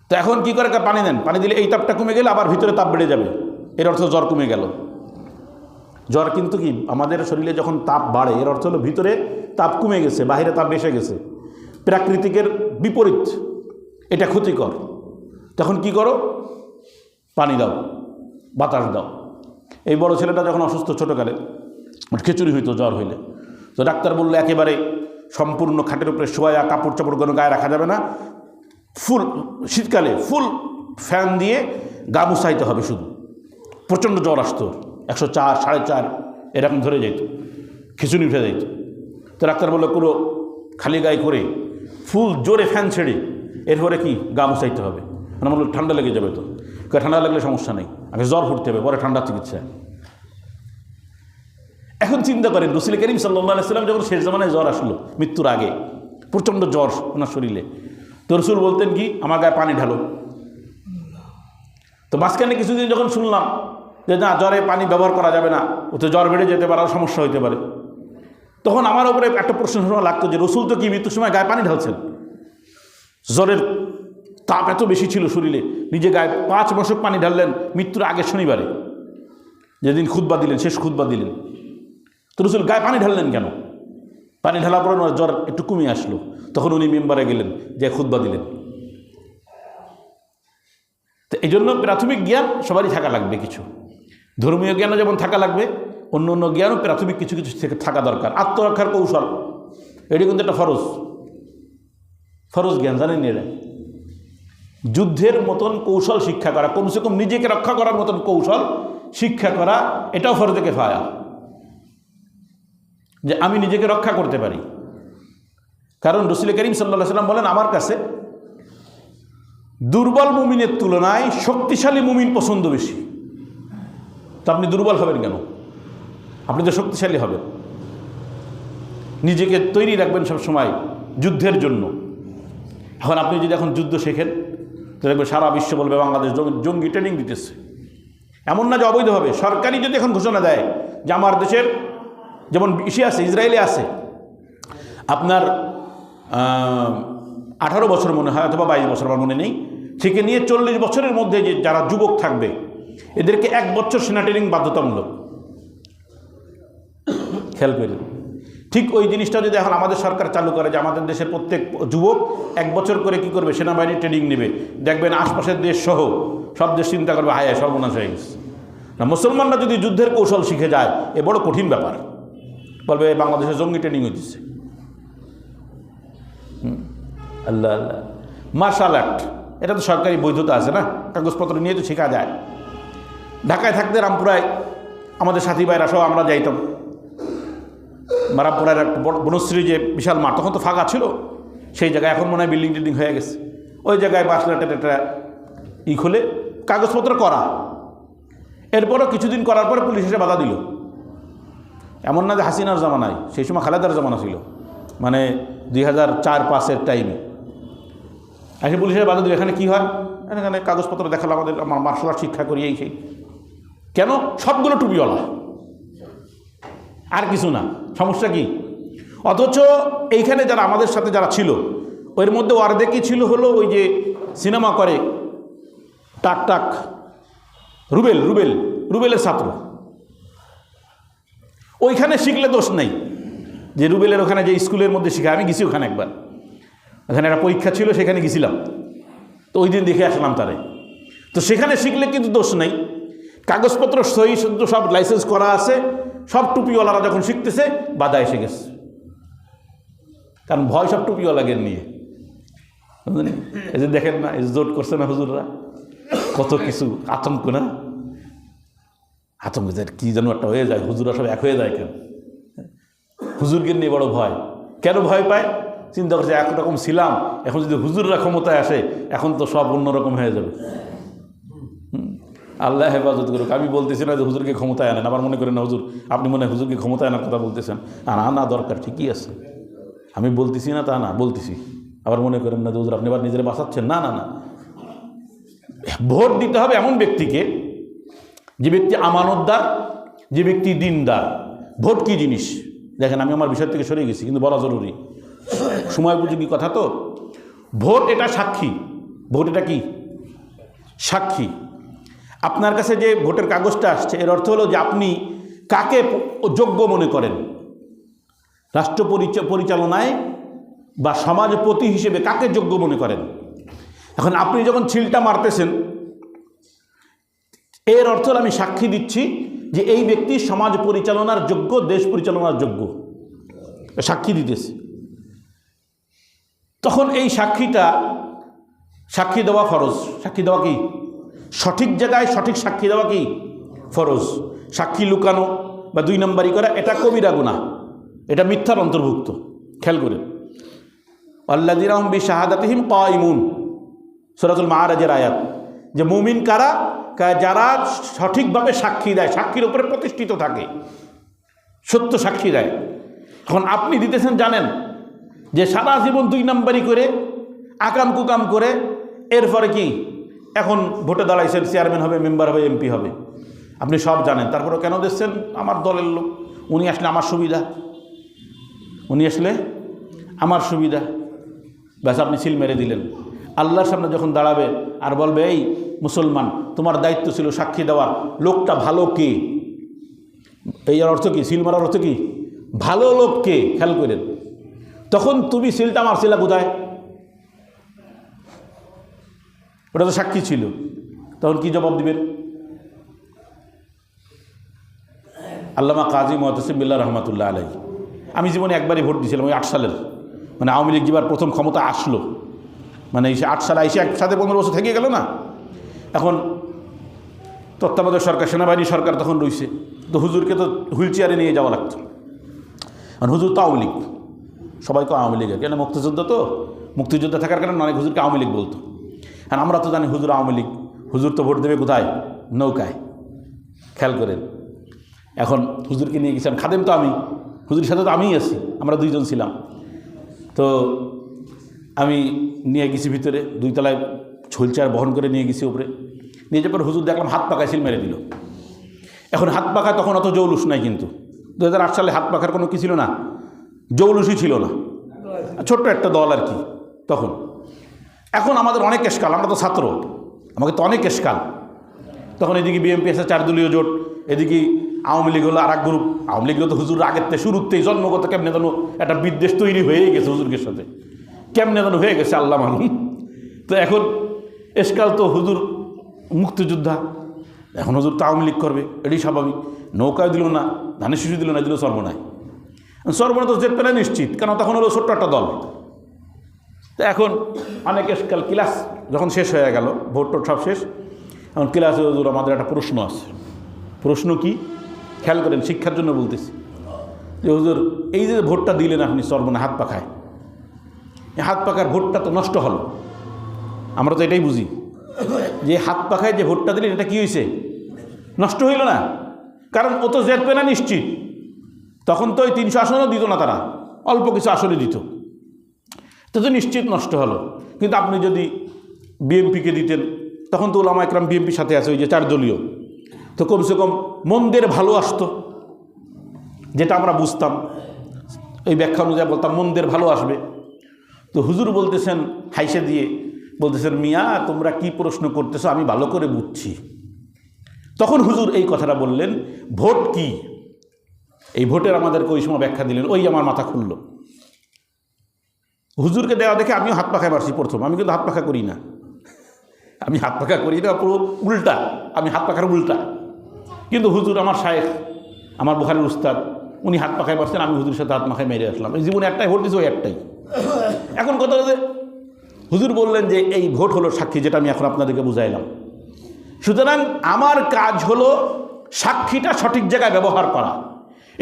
তো এখন কি করে, পানি দেন, পানি দিলে এই তাপটা কমে গেলে আবার ভিতরে তাপ বেড়ে যাবে, এর অর্থ জ্বর কমে গেল। জ্বর কিন্তু কি, আমাদের শরীরে যখন তাপ বাড়ে এর অর্থ হলো ভিতরে তাপ কমে গেছে, বাইরে তাপ বেসে গেছে, প্রাকৃতিকের বিপরীত, এটা ক্ষতিকর। তখন কি করো, পানি দাও, বাতাস দাও। এই বড় ছেলেটা যখন অসুস্থ ছোটোকালে, খিচুড়ি হইতো জ্বর হইলে, তো ডাক্তার বললো একেবারে সম্পূর্ণ খাটের উপরে শোয়া, কাপড় চাপড় কোনো গায়ে রাখা যাবে না, ফুল শীতকালে ফুল ফ্যান দিয়ে গা মুছাইতে হবে শুধু। প্রচণ্ড জ্বর আসতো, 104, 4.5 এরকম ধরে যেত, খিচুড়ি উঠে যেত। তো ডাক্তার বললো পুরো খালি গায়ে করে ফুল জোরে ফ্যান ছেড়ে এরপরে কি গা মুছাইতে হবে। মানে বললো ঠান্ডা লেগে যাবে, তো ঠান্ডা লাগলে সমস্যা নেই, আগে জ্বর ফুটতে হবে, পরে ঠান্ডা চিকিৎসা। এখন চিন্তা করেন রাসূল করিম সাল্লাল্লাহু আলাইহি ওয়াসাল্লাম যখন শেষ জামানায় জ্বর আসলো, মৃত্যুর আগে প্রচণ্ড জ্বর ওনার শরীরে, তো রাসূল বলতেন কি, আমার গায়ে পানি ঢালো। তো মাঝখানে কিছুদিন যখন শুনলাম যে না, জ্বরে পানি ব্যবহার করা যাবে না, ওতে জ্বর বেড়ে যেতে পারে, আর সমস্যা হইতে পারে, তখন আমার উপরে একটা প্রশ্ন লাগতো যে রাসূল তো কি মৃত্যুর সময় গায়ে পানি ঢালছেন? জ্বরের তাপ এত বেশি ছিল শরীরে, নিজে গায়ে 5 মশক পানি ঢাললেন মৃত্যুর আগের শনিবারে, যেদিন খুতবা দিলেন, শেষ খুতবা দিলেন। তো রাসূল গায়ে পানি ঢাললেন কেন? পানি ঢালার পরে ওনার জ্বর একটু কমে আসলো, তখন উনি মেম্বারে গেলেন, যে খুতবা দিলেন। তো এই জন্য প্রাথমিক জ্ঞান সবারই থাকা লাগবে, কিছু ধর্মীয় জ্ঞানও যেমন থাকা লাগবে, অন্য অন্য জ্ঞানও প্রাথমিক কিছু কিছু থাকা দরকার। আত্মরক্ষার কৌশল, এটি কিন্তু একটা ফরজ জ্ঞান, জানেন? এরা যুদ্ধের মতন কৌশল শিক্ষা করা, কমসে কম নিজেকে রক্ষা করার মতন কৌশল শিক্ষা করা, এটাও ফরজে কিফায়া, যে আমি নিজেকে রক্ষা করতে পারি। কারণ রাসূল করিম সাল্লাল্লাহু আলাইহি ওয়াসাল্লাম বলেন, আমার কাছে দুর্বল মুমিনের তুলনায় শক্তিশালী মুমিন পছন্দ বেশি। তো আপনি দুর্বল হবেন কেন? আপনি তো শক্তিশালী হবেন। নিজেকে তৈরি রাখবেন সব সময় যুদ্ধের জন্য। এখন আপনি যদি এখন যুদ্ধ শেখেন, তো দেখবেন সারা বিশ্ব বলবে বাংলাদেশ জঙ্গি ট্রেনিং দিতেছে। এমন না যে অবৈধভাবে, সরকারি যদি এখন ঘোষণা দেয় যে আমার দেশের, যেমন ইসে আছে, ইসরায়েলে আছে আপনার 18 বছর মনে হয় অথবা 22 বছর, আমার মনে নেই, থেকে নিয়ে 40 বছরের মধ্যে যে যারা যুবক থাকবে এদেরকে 1 বছর সেনা ট্রেনিং বাধ্যতামূলক। খেয়াল করেন, ঠিক ওই জিনিসটা যদি এখন আমাদের সরকার চালু করে যে আমাদের দেশের প্রত্যেক যুবক 1 বছর করে কি করবে, সেনাবাহিনী ট্রেনিং নেবে, দেখবেন আশপাশের দেশ সহ সব দেশ চিন্তা করবে হায় সর্বনাশ হয়ে গেছে। না, মুসলমানরা যদি যুদ্ধের কৌশল শিখে যায়, এ বড় কঠিন ব্যাপার। বলবে বাংলাদেশে জঙ্গি ট্রেনিং হইতেছে। আল্লাহ আল্লাহ, মার্শাল আর্ট, এটা তো সরকারি বৈধতা আছে না, কাগজপত্র নিয়ে তো শেখা যায়। ঢাকায় থাকতে রামপুরায় আমাদের সাথী ভাইরা সহ আমরা যাইতাম। রামপুরার একটা বনশ্রী যে বিশাল মাঠ, তখন তো ফাঁকা ছিল, সেই জায়গায় এখন মনে হয় বিল্ডিং টিল্ডিং হয়ে গেছে। ওই জায়গায় বাসলাটের একটা খুলে কাগজপত্র করা, এরপরও কিছুদিন করার পরে পুলিশ এসে বাধা দিল। এমন না যে হাসিনার জামানায়, সেই সময় খালেদার জামানা ছিল, মানে 2004-05 টাইমে এসে পুলিশের বাধা দিল। এখানে কী হয়, এখানে কাগজপত্র দেখালো, আমার মার্শাল আর্ট শিক্ষা করি এই সেই। কেন? সবগুলো টুপিওয়ালা, আর কিছু না, সমস্যা কি? অথচ এইখানে যারা আমাদের সাথে যারা ছিল, ওর মধ্যে অর্ধেকই ছিল হলো ওই যে সিনেমা করে টাক টাক, রুবেলের ছাত্র। ওইখানে শিখলে দোষ নেই, যে রুবেলের ওখানে যে স্কুলের মধ্যে শিখে, আমি গেছি ওখানে একবার, ওখানে একটা পরীক্ষা ছিল, সেখানে গেছিলাম, তো ওই দিন দেখে আসলাম তারে। তো সেখানে শিখলে কিন্তু দোষ নেই, কাগজপত্র সহি শুদ্ধ সব লাইসেন্স করা আছে, সব টুপিওয়ালারা যখন শিখতেছে বাধা এসে গেছে। কারণ ভয় সব টুপিওয়ালাকে নিয়ে, এই যে দেখেন না, এই জোট করছে না হুজুররা, কত কিছু আতঙ্ক, না আতঙ্ক, কি যেন একটা হয়ে যায়, হুজুররা সব এক হয়ে যায়। কেন? হুজুরকে নিয়ে বড় ভয়। কেন ভয় পায়? চিন্তা করছে একরকম ছিলাম, এখন যদি হুজুররা ক্ষমতায় আসে, এখন তো সব অন্যরকম হয়ে যাবে। আল্লাহ হেফাজত করুক। আমি বলতেছি না যে হুজুরকে ক্ষমতায় আনেন, আবার মনে করেন না হুজুর আপনি মনে হয় হুজুরকে ক্ষমতায় আনার কথা বলতেছেন। আর আনা দরকার, ঠিকই আছে, আমি বলতেছি না তা না, বলতেছি। আবার মনে করেন না যে হুজুর আপনি আবার নিজেরা বাঁচাচ্ছেন। না না না, ভোট দিতে হবে এমন ব্যক্তিকে, যে ব্যক্তি আমানতদার, যে ব্যক্তি দিনদার। ভোট কি জিনিস দেখেন, আমি আমার বিষয় থেকে সরে গেছি, কিন্তু বলা জরুরি, সময় উপযোগী কথা তো। ভোট এটা সাক্ষী। ভোট এটা কি? সাক্ষী। আপনার কাছে যে ভোটের কাগজটা আসছে, এর অর্থ হলো যে আপনি কাকে যোগ্য মনে করেন, রাষ্ট্র পরিচালনায় বা সমাজপতি হিসেবে কাকে যোগ্য মনে করেন। এখন আপনি যখন ছিলটা মারতেছেন, এর অর্থ হলো আমি সাক্ষী দিচ্ছি যে এই ব্যক্তি সমাজ পরিচালনার যোগ্য, দেশ পরিচালনার যোগ্য, সাক্ষী দিতেছে। তখন এই সাক্ষী দেওয়া ফরজ। সাক্ষী দেওয়া কি? সঠিক জায়গায় সঠিক সাক্ষী দেওয়া কি ফরজ। সাক্ষী লুকানো বা 2 নম্বরই করা, এটা কবিরা গুনাহ, এটা মিথ্যার অন্তর্ভুক্ত। খেয়াল করে, আল্লাযীনা হুম বিশাহাদাতিহিম কায়িমুন, সূরাতুল মাআরিজের আয়াত, যে মুমিন কারা? যারা সঠিকভাবে সাক্ষী দেয়, সাক্ষীর উপরে প্রতিষ্ঠিত থাকে, সত্য সাক্ষী দেয়। এখন আপনি দিতেছেন জানেন যে সারা জীবন 2 নম্বরই করে আকাম কুকাম করে, এরপরে কি এখন ভোটে দাঁড়াইছেন, চেয়ারম্যান হবে, মেম্বার হবে, এমপি হবে, আপনি সব জানেন, তারপরে কেন দিচ্ছেন? আমার দলের লোক, উনি আসলে আমার সুবিধা, উনি আসলে আমার সুবিধা, ব্যাস আপনি সিল মেরে দিলেন। আল্লাহর সামনে যখন দাঁড়াবে আর বলবে, এই মুসলমান, তোমার দায়িত্ব ছিল সাক্ষী দেওয়ার, লোকটা ভালো কে? এই অর্থ কি? সিল মারার অর্থ কি? ভালো লোক কে? খেয়াল করেন। তখন তুমি সিলটা মারছিলা কোথায়? ওটা তো সাক্ষী ছিল, তখন কি জবাব দিবেন? আল্লামা কাজী মুহতাসিম বিল্লাহ রহমাতুল্লাহ আলাইহি, আমি জীবনে একবারই ভোট দিয়েছিলাম, ওই 8 সালের, মানে আওয়ামী লীগ যেবার প্রথম ক্ষমতা আসলো, মানে এসে 8 সালে এসে একসাথে 15 বছর থেকে গেল না। এখন তত্ত্বাবধায়ক সরকার, সেনাবাহিনী সরকার তখন রয়েছে, তো হুজুরকে তো হুইল চেয়ারে নিয়ে যাওয়া লাগতো। কারণ হুজুর তো আওয়ামী লীগ, সবাইকে আওয়ামী লীগের, কেন মুক্তিযোদ্ধা, তো মুক্তিযোদ্ধা থাকার কারণে অনেক হুজুরকে আওয়ামী লীগ বলতো। আর আমরা তো জানি হুজুর আওয়ামী লীগ, হুজুর তো ভোট দেবে কোথায়? নৌকায়। খেয়াল করেন। এখন হুজুরকে নিয়ে গেছিলাম, খাদেম তো আমি, হুজুরের সাথে তো আমিই আছি, আমরা 2 জন ছিলাম। তো আমি নিয়ে গেছি ভিতরে, 2 তলায় হুইল চেয়ার বহন করে নিয়ে গেছি উপরে। নিয়ে যাওয়ার পর হুজুর দেখলাম হাত পাকায় সিল মেরে দিল। এখন হাত পাকা তখন অত জৌলুস নাই, কিন্তু 2008 সালে হাত পাখার কোনো কি ছিল না, জৌলুসই ছিল না, ছোট্ট একটা দল আর কি তখন। এখন আমাদের অনেক এসকাল, আমরা তো ছাত্র, আমাকে তো অনেক এসকাল। তখন এদিকে বিএনপি আছে 4 দলীয় জোট, এদিকে আওয়ামী লীগ হলো আর এক গ্রুপ। আওয়ামী লীগ তো হুজুর আগের থেকে শুরুতেই জন্মগত কেমনে যেন একটা বিদ্বেষ তৈরি হয়েই গেছে হুজুরের সাথে, কেমনে যেন হয়ে গেছে আল্লাহ মালুম। তো এখন এসকাল তো হুজুর মুক্তিযোদ্ধা, এখন হুজুর তো আওয়ামী লীগ করবে, এটাই স্বাভাবিক। নৌকায় দিল না, ধানের শিশু দিল না, দিল সর্বনায়। সর্বনা তো জেত পেলে নিশ্চিত, কারণ তখন হলো ছোট্ট একটা দল। তো এখন অনেক এসকাল। ক্লাস যখন শেষ হয়ে গেল, ভোট টোট সব শেষ, এখন ক্লাসে হুজুর আমাদের একটা প্রশ্ন আছে। প্রশ্ন কি? খেয়াল করেন, শিক্ষার জন্য বলতেছি যে হুজুর এই যে ভোটটা দিলেন আপনি সর্বনা হাত পাখায়, এই হাত পাখার ভোটটা তো নষ্ট হলো। আমরা তো এটাই বুঝি যে হাত পাখায় যে ভোটটা দিলেন এটা কি হয়েছে? নষ্ট হইল না, কারণ ও তো জিতবে না নিশ্চিত। তখন তো ওই 300 আসনও দিত না, তারা অল্প কিছু আসনে দিত, তো নিশ্চিত নষ্ট হলো। কিন্তু আপনি যদি বিএনপিকে দিতেন, তখন তো উলামা একরাম বিএনপির সাথে আছে, ওই যে 4 দলীয়, তো কমসে কম মন্দের ভালো আসতো, যেটা আমরা বুঝতাম। এই ব্যাখ্যা অনুযায়ী বলতাম মন্দের ভালো আসবে। তো হুজুর বলতেছেন হাইসে দিয়ে, বলতেছেন মিয়া তোমরা কি প্রশ্ন করতেছো আমি ভালো করে বুঝছি। তখন হুজুর এই কথাটা বললেন, ভোট কি? এই ভোটের আমাদেরকে ওই সময় ব্যাখ্যা দিলেন, ওই আমার মাথা খুলল। হুজুরকে দেওয়া দেখে আমিও হাত পাখায় মারছি প্রথম। আমি কিন্তু হাত পাখা করি না, আমি হাত পাখা করি না, পুরো উল্টা, আমি হাত পাখার উল্টা। কিন্তু হুজুর আমার শায়েখ, আমার বুখারীর উস্তাদ, উনি হাত পাখায় মারছেন, আমি হুজুরের সাথে হাত পাখায় মেরে আসলাম। এই জীবনে একটাই ভোট দিয়েছি, ওই একটাই। এখন কথা হচ্ছে হুজুর বললেন যে এই ভোট হলো সাক্ষী, যেটা আমি এখন আপনাদেরকে বুঝাইলাম। সুতরাং আমার কাজ হলো সাক্ষীটা সঠিক জায়গায় ব্যবহার করা।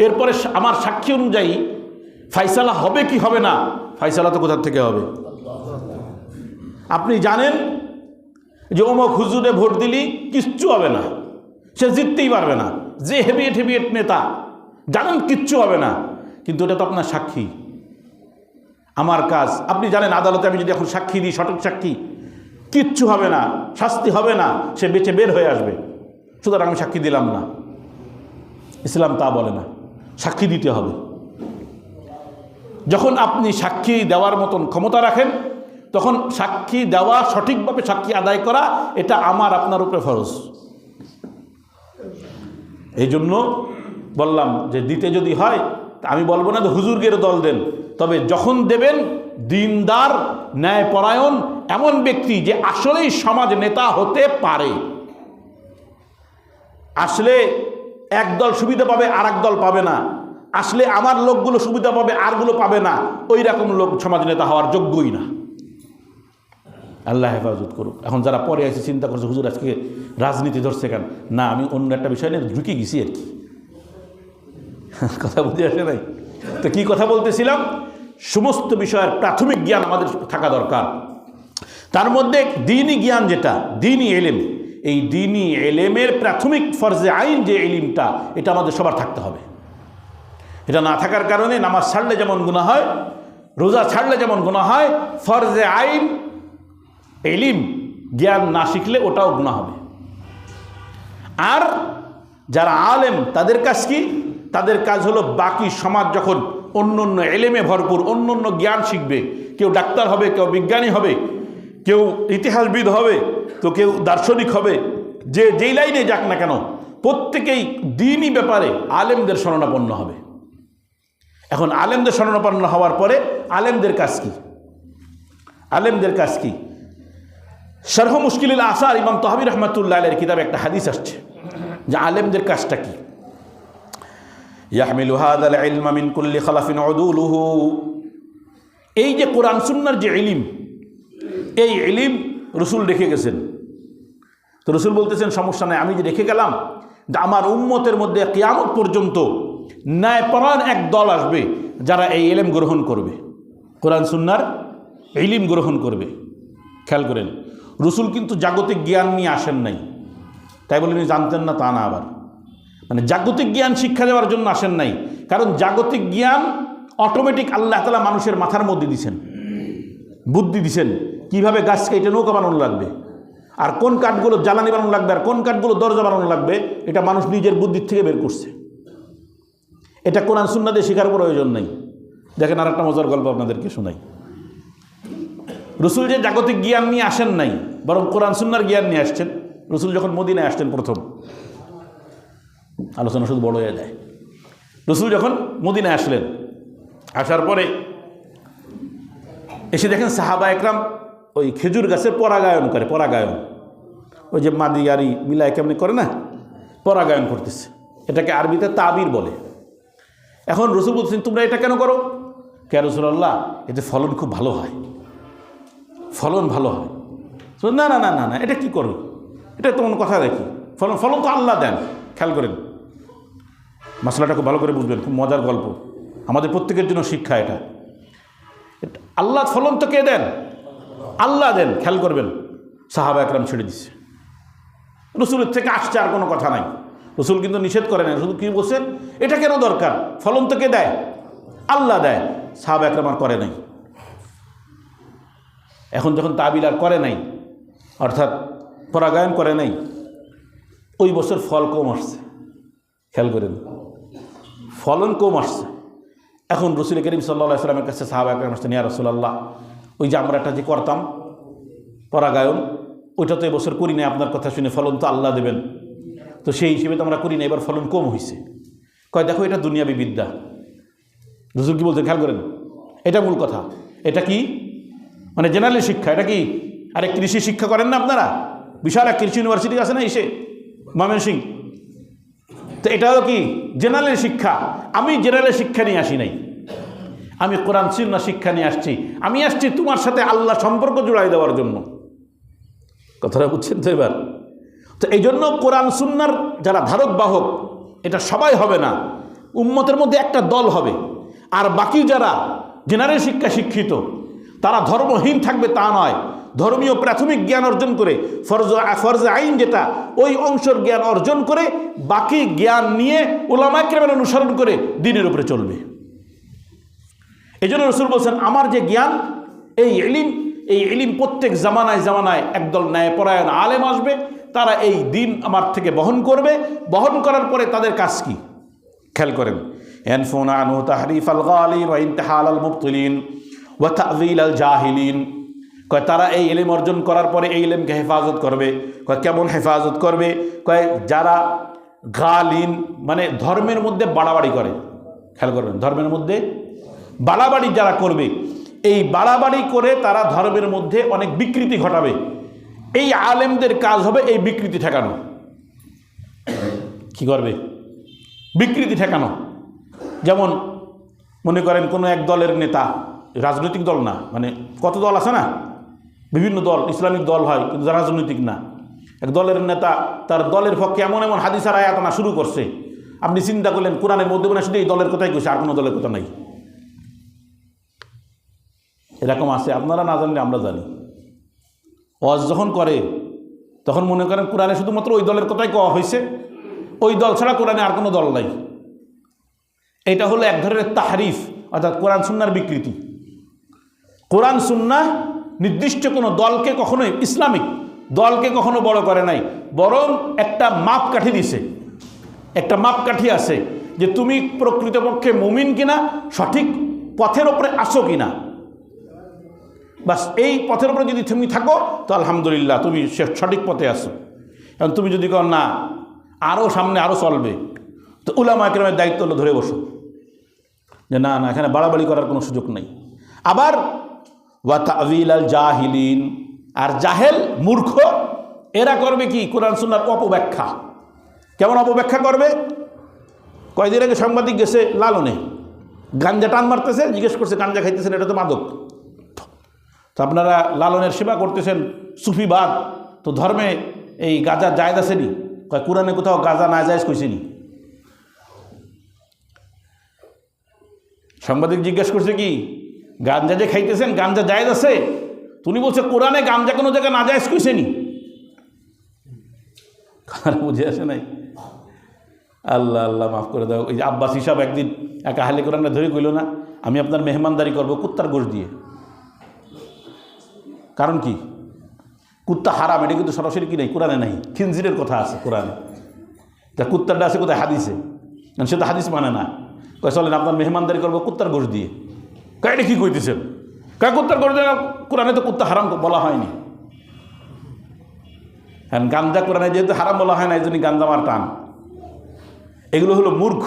এরপরে আমার সাক্ষী অনুযায়ী ফাইসালা হবে কি হবে না, ফাইসালা তো কোথা থেকে হবে? আপনি জানেন যে অমুক হুজুরে ভোট দিলি কিচ্ছু হবে না, সে জিততেই পারবে না, যে হেভিয়েট নেতা, জানেন কিচ্ছু হবে না, কিন্তু এটা তো আপনার সাক্ষী। আমার কাজ, আপনি জানেন আদালতে আমি যদি এখন সাক্ষী দিই, সঠিক সাক্ষী, কিচ্ছু হবে না, শাস্তি হবে না, সে বেঁচে বের হয়ে আসবে, সুতরাং আমি সাক্ষী দিলাম না। ইসলাম তা বলে না, সাক্ষী দিতে হবে। যখন আপনি সাক্ষী দেওয়ার মতন ক্ষমতা রাখেন, তখন সাক্ষী দেওয়া, সঠিকভাবে সাক্ষী আদায় করা, এটা আমার আপনার উপরে ফরজ। এই জন্য বললাম যে দিতে যদি হয়, আমি বলবো না যে হুজুরগের দল দেন, তবে যখন দেবেন দিনদার, ন্যায়পরায়ণ এমন ব্যক্তি যে আসলেই সমাজ নেতা হতে পারে। আসলে একদল সুবিধা পাবে আর এক দল পাবে না, আসলে আমার লোকগুলো সুবিধা পাবে আরগুলো পাবে না, ওই রকম লোক সমাজ নেতা হওয়ার যোগ্যই না। আল্লাহ হেফাজত করুক। এখন যারা পরে এসে চিন্তা করছে হুজুর আজকে রাজনীতি ধরছে কেন, না আমি অন্য একটা বিষয় নিয়ে ঢুকে গেছি আর কি, কথা বুঝে আসে নাই তো। কি কথা বলতেছিলাম? সমস্ত বিষয়ের প্রাথমিক জ্ঞান আমাদের থাকা দরকার। তার মধ্যে দ্বীনি জ্ঞান, যেটা দ্বীনি এলেম, এই দ্বীনি এলেমের প্রাথমিক ফরজে আইন যে এলিমটা, এটা আমাদের সবার থাকতে হবে। এটা না থাকার কারণে নামাজ ছাড়লে যেমন গুনাহ হয়, রোজা ছাড়লে যেমন গুনাহ হয়, ফরজে আইন এলিম জ্ঞান না শিখলে ওটাও গুনাহ হবে। আর যারা আলেম তাদের কাজ কি? তাদের কাজ হলো বাকি সমাজ যখন অন্য অন্য এলেমে ভরপুর, অন্য অন্য জ্ঞান শিখবে, কেউ ডাক্তার হবে, কেউ বিজ্ঞানী হবে, কেউ ইতিহাসবিদ হবে, তো কেউ দার্শনিক হবে, যে যেই লাইনে যাক না কেন, প্রত্যেকেই দ্বীনি ব্যাপারে আলেমদের শরণাপন্ন হবে। এখন আলেমদের শরণাপন্ন হওয়ার পরে আলেমদের কাজ কি? আলেমদের কাজ কি? শরহ মুশকিলুল আসার ইমাম তাহাবী রহমাতুল্লাহ আলাইহির কিতাবে একটা হাদিস আসছে যে আলেমদের কাজটা কি। ইয়াহমিলু হাযাল ইলমা মিন কুল্লি খালাফিন উদুলুহু, এই যে কোরআন সুন্নাহর যে ইলম, এই ইলম রসুল রেখে গেছেন। তো রসুল বলতেছেন সমস্যা নাই, আমি যে রেখে গেলাম, আমার উম্মতের মধ্যে কিয়ামত পর্যন্ত ন্যায়পরায়ণ এক দল আসবে যারা এই ইলম গ্রহণ করবে, কোরআন সুন্নাহর ইলম গ্রহণ করবে। খেয়াল করেন, রসুল কিন্তু জাগতিক জ্ঞান নিয়ে আসেন নাই, তাই বলে উনি জানতেন না তা না। আবার মানে জাগতিক জ্ঞান শিক্ষা দেওয়ার জন্য আসেন নাই, কারণ জাগতিক জ্ঞান অটোমেটিক আল্লাহ তাআলা মানুষের মাথার মধ্যে দিছেন, বুদ্ধি দিছেন কীভাবে গাছ কেটে নৌকা বানানো লাগবে, আর কোন কাঠগুলো জ্বালানি বানানো লাগবে, আর কোন কাঠগুলো দরজা বানানো লাগবে, এটা মানুষ নিজের বুদ্ধির থেকে বের করছে। এটা কোরআন সুন্নাহ দিয়ে শেখার প্রয়োজন নেই। দেখেন আর একটা মজার গল্প আপনাদেরকে শোনাই। রসুল যে জাগতিক জ্ঞান নিয়ে আসেন নাই, বরং কোরআন সুন্নাহর জ্ঞান নিয়ে আসছেন। রসুল যখন মদিনায় আসতেন প্রথম, আলোচনা শুধু বড় হয়ে যায়। রসুল যখন মদিনায় আসলেন, আসার পরে এসে দেখেন সাহাবা একরাম ওই খেজুর গাছের পরাগায়ন করে, পরাগায়ন, ওই যে মাদিয়ারি মিলায় কেমনি করে না, পরাগায়ন করতেছে। এটাকে আরবিতে তাবির বলে। এখন রসুল বলছেন তোমরা এটা কেন করো? কে রাসূলুল্লাহ, এতে ফলন খুব ভালো হয়, ফলন ভালো হয়। না না না না না, এটা কি করো, এটা তোমার কথা দেখি, ফলন ফলন তো আল্লাহ দেন। খেয়াল করেন, মশলাটা খুব ভালো করে বুঝবেন, খুব মজার গল্প, আমাদের প্রত্যেকের জন্য শিক্ষা এটা। আল্লাহ ফলন তো কে দেন? আল্লাহ দেন। খেয়াল করবেন, সাহাবা একরাম ছেড়ে দিচ্ছে, রসুলের থেকে আসছে, আর কোনো কথা নাই। রসুল কিন্তু নিষেধ করে না, রসুল কি বলছেন, এটা কেন দরকার, ফলন তো কে দেয়? আল্লাহ দেয়। সাহাবা একরাম আর করে নাই। এখন যখন তাবিল আর করে নাই, অর্থাৎ পরাগায়ন করে নাই, ওই বছর ফল কম আসছে। খেয়াল করেন, ফলন কম আসছে। এখন রসুল করিম সাল্লাল্লাহু আলাইহি ওয়াসাল্লামের কাছে সাহাবা একরাম আসছেন, ইয়া রাসূলুল্লাহ, ওই যে আমরা একটা যে করতাম পরাগায়ন, ওইটা তো এবছর করি নাই, আপনার কথা শুনে ফলন তো আল্লাহ দেবেন, তো সেই হিসেবে তো আমরা করি না, এবার ফলন কম হয়েছে। কয় দেখো এটা দুনিয়াবি বিদ্যা। রসুল কি বলছেন খেয়াল করেন, এটা মূল কথা। এটা কি মানে জেনারেল শিক্ষা, এটা কি আরে কৃষি শিক্ষা করেন না আপনারা? বিশাল এক কৃষি ইউনিভার্সিটি আছে না এসে ময়মনসিংহ, তো এটা হলো কি জেনারেল শিক্ষা। আমি জেনারেল শিক্ষা নিয়ে আসি নাই, আমি কোরআন সুন্নাহ শিক্ষা নিয়ে আসছি। আমি আসছি তোমার সাথে আল্লাহ সম্পর্ক জোড়াই দেওয়ার জন্য। কথাটা বুঝছেন তো এবার? তো এই জন্য কোরআন সুন্নাহর যারা ধারক বাহক, এটা সবাই হবে না, উম্মতের মধ্যে একটা দল হবে। আর বাকি যারা জেনারেল শিক্ষা শিক্ষিত, তারা ধর্মহীন থাকবে তা নয়, ধর্মীয় প্রাথমিক জ্ঞান অর্জন করে, ফরজ আইন যেটা, ওই অংশের জ্ঞান অর্জন করে বাকি জ্ঞান নিয়ে উলামায়ে কেরামের অনুসরণ করে দ্বীনের উপরে চলবে। এই জন্য রসুল বলছেন আমার যে জ্ঞান, এই ইলিম প্রত্যেক জামানায় জামানায় একদল ন্যায়পরায়ণ আলেম আসবে, তারা এই দিন আমার থেকে বহন করবে। বহন করার পরে তাদের কাজ কি? খেয়াল করেন, ইয়ানফুনা আনহু তাহরিফ আল গালিন ওয়া ইনতিহাল আল মুবতিলিন ওয়া তা'যীল আল জাহিলিন। কয় তারা এই ইলম অর্জন করার পরে এই ইলমকে হেফাজত করবে। কয় কেমন হেফাজত করবে? কয় যারা গালিন মানে ধর্মের মধ্যে বাড়াবাড়ি করে। খেয়াল করবেন, ধর্মের মধ্যে বাড়াবাড়ি যারা করবে, এই বাড়াবাড়ি করে তারা ধর্মের মধ্যে অনেক বিকৃতি ঘটাবে। এই আলেমদের কাজ হবে এই বিকৃতি ঠেকানো। কি করবে? বিকৃতি ঠেকানো। যেমন মনে করেন কোনো এক দলের নেতা, রাজনৈতিক দল না, মানে কত দল আছে না, বিভিন্ন দল, ইসলামিক দল হয় কিন্তু রাজনৈতিক না। এক দলের নেতা তার দলের পক্ষে এমন এমন হাদিস আর আয়াত আনা শুরু করছে, আপনি চিন্তা করলেন কোরআনের মধ্যে মনে শুধু এই দলের কথাই কইছে, আর কোনো দলের কথা নাই। এরকম আছে, আপনারা না জানলে আমরা জানি। ওয়াজ যখন করে তখন মনে করেন কোরআনে শুধুমাত্র ওই দলের কথাই কওয়া হয়েছে, ওই দল ছাড়া কোরআনে আর কোনো দল নাই। এটা হলো এক ধরনের তাহরিফ, অর্থাৎ কোরআন সুন্নাহর বিকৃতি। কোরআন সুন্নাহ নির্দিষ্ট কোনো দলকে কখনোই, ইসলামিক দলকে কখনো বড় করে নাই, বরং একটা মাপকাঠি দিছে। একটা মাপকাঠি আছে যে তুমি প্রকৃতপক্ষে মুমিন কিনা, সঠিক পথের ওপরে আসো কিনা। বাস এই পথের উপরে যদি তুমি থাকো তো আলহামদুলিল্লাহ তুমি সঠিক পথে আসো। এবং তুমি যদি কও না আরও সামনে আরও চলবে, তো উলামায়ে কেরামের দায়িত্ব হলো ধরে বসো যে না না, এখানে বাড়াবাড়ি করার কোনো সুযোগ নেই। আবার ওয়া তা'যীল আল জাহিলিন, আর জাহেল মূর্খ এরা করবে কি? কোরআন সুন্নাহর অপব্যাখ্যা। কেমন অপব্যাখ্যা করবে? কয়দিন আগে সাংবাদিক গেছে লালনে, গাঞ্জা টান মারতেছে, জিজ্ঞেস করছে গাঞ্জা খাইতেছেন, এটা তো মাদক। তো আপনারা লালনের সেবা করতেছেন সুফিবাদ, তো ধর্মে এই গাঁজা জায়েজ আসেনি? কয় কোরআনে কোথাও গাঁজা না জায়েজ কইছেনি? সাংবাদিক জিজ্ঞেস করছে কি গাঞ্জা যে খাইতেছেন গাঞ্জা জায়েজ আছে? তুমি বলছে কোরআনে গাঞ্জা কোনো জায়গায় না জায়েজ কইছেনি। বুঝে আসে নাই? আল্লাহ আল্লাহ মাফ করে দাও। এই যে আব্বাস হিসাব একদিন একা হালে কোরআনটা ধরে কইল না, আমি আপনার মেহমানদারি করব কুত্তার গোশ দিয়ে। কারণ কি? কুত্তা হারাম, এটা কিন্তু সরাসরি কি নাই, কোরআনে নাই, খিনজিরের কথা আছে কোরআনে। তা কুত্তারটা আছে কোথায়? হাদিসে। সে তো হাদিস মানে না। কয় চলেন আপনার মেহমানদারি করবো কুত্তার গোশ দিয়ে। কয় এটা কী কইতেছেন? কয় কুত্তার গোশ দিয়ে? কোরআনে তো কুত্তা হারাম বলা হয়নি। হ্যাঁ, গাঞ্জা কোরআনে যেহেতু হারাম বলা হয় না, এই জন্য গাঞ্জা মার টান। এগুলো হলো মূর্খ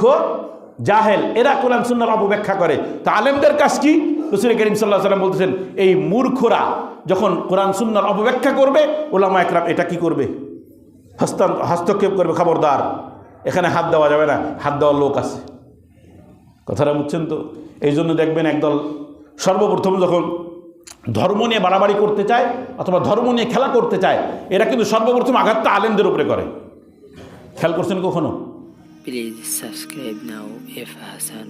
জাহেল, এরা কোরআন সুন্নাহর অপব্যাখ্যা করে। তা আলেমদের কাজ কি? রাসূল করিম সাল্লাল্লাহু আলাইহি ওয়াসাল্লাম বলতেছেন এই মূর্খরা যখন কোরআন সুন্নাহর অপব্যাখ্যা করবে, উলামা একরাম এটা কি করবে? হস্তক্ষেপ করবে। খবরদার, এখানে হাত দেওয়া যাবে না, হাত দেওয়ার লোক আছে। কথাটা বুঝছেন তো? এই জন্য দেখবেন একদল সর্বপ্রথম যখন ধর্ম নিয়ে বাড়াবাড়ি করতে চায় অথবা ধর্ম নিয়ে খেলা করতে চায়, এরা কিন্তু সর্বপ্রথম আঘাতটা আলেমদের উপরে করে। খেয়াল করছেন কখনো? Please subscribe now if Hassan